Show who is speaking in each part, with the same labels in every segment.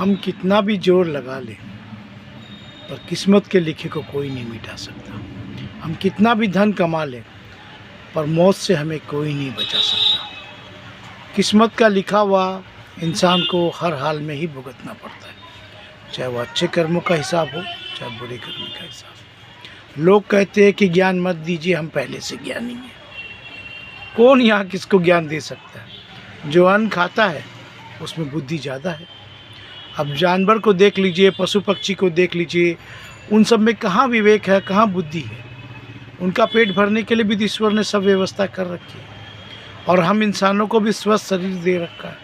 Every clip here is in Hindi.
Speaker 1: हम कितना भी जोर लगा लें पर किस्मत के लिखे को कोई नहीं मिटा सकता। हम कितना भी धन कमा लें पर मौत से हमें कोई नहीं बचा सकता। किस्मत का लिखा हुआ इंसान को हर हाल में ही भुगतना पड़ता है, चाहे वो अच्छे कर्मों का हिसाब हो चाहे बुरे कर्मों का हिसाब। लोग कहते हैं कि ज्ञान मत दीजिए, हम पहले से ज्ञानी हैं। कौन यहाँ किसको ज्ञान दे सकता है? जो अन्न खाता है उसमें बुद्धि ज़्यादा है। अब जानवर को देख लीजिए, पशु पक्षी को देख लीजिए, उन सब में कहाँ विवेक है, कहाँ बुद्धि है? उनका पेट भरने के लिए भी ईश्वर ने सब व्यवस्था कर रखी है। और हम इंसानों को भी स्वस्थ शरीर दे रखा है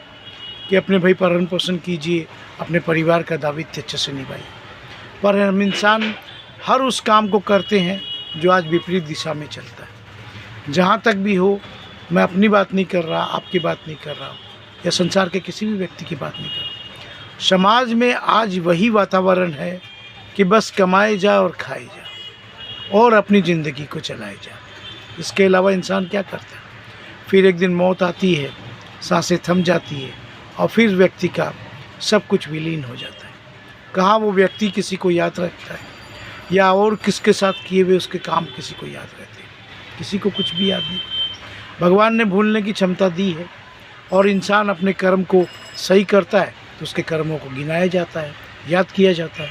Speaker 1: कि अपने भाई पालन पोषण कीजिए, अपने परिवार का दायित्व अच्छे से निभाइए। पर हम इंसान हर उस काम को करते हैं जो आज विपरीत दिशा में चलता है। जहाँ तक भी हो, मैं अपनी बात नहीं कर रहा, आपकी बात नहीं कर रहा हूँ, या संसार के किसी भी व्यक्ति की बात नहीं कर रहा। समाज में आज वही वातावरण है कि बस कमाए जा और खाए जा और अपनी ज़िंदगी को चलाए जा। इसके अलावा इंसान क्या करता है? फिर एक दिन मौत आती है, सांसें थम जाती है और फिर व्यक्ति का सब कुछ विलीन हो जाता है। कहाँ वो व्यक्ति किसी को याद रखता है या और किसके साथ किए हुए उसके काम किसी को याद रहते हैं? किसी को कुछ भी याद नहीं। भगवान ने भूलने की क्षमता दी है और इंसान अपने कर्म को सही करता है तो उसके कर्मों को गिनाया जाता है, याद किया जाता है।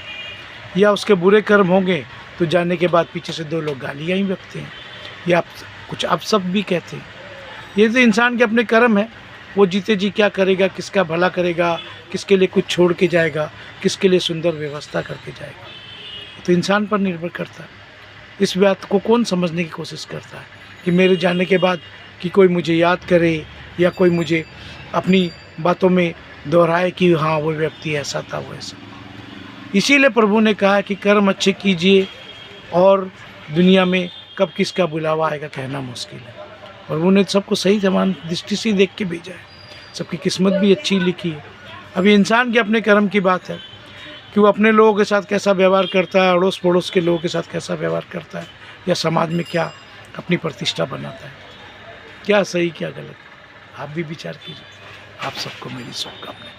Speaker 1: या उसके बुरे कर्म होंगे तो जाने के बाद पीछे से दो लोग गालियाँ ही बकते हैं या कुछ अपशब्द भी कहते हैं। ये तो इंसान के अपने कर्म है, वो जीते जी क्या करेगा, किसका भला करेगा, किसके लिए कुछ छोड़ के जाएगा, किसके लिए सुंदर व्यवस्था करके जाएगा, तो इंसान पर निर्भर करता है। इस बात को कौन समझने की कोशिश करता है कि मेरे जाने के बाद कि कोई मुझे याद करे या कोई मुझे अपनी बातों में दोहराए कि हाँ वो व्यक्ति ऐसा था, वो ऐसा। इसीलिए प्रभु ने कहा कि कर्म अच्छे कीजिए और दुनिया में कब किसका बुलावा आएगा कहना मुश्किल है। प्रभु ने सबको सही समान दृष्टि से देख के भेजा है, सबकी किस्मत भी अच्छी लिखी है। अभी इंसान के अपने कर्म की बात है कि वो अपने लोगों के साथ कैसा व्यवहार करता है, अड़ोस पड़ोस के लोगों के साथ कैसा व्यवहार करता है, या समाज में क्या अपनी प्रतिष्ठा बनाता है, क्या सही क्या गलत। आप भी विचार कीजिए। आप सबको मेरी शुभकामनाएं।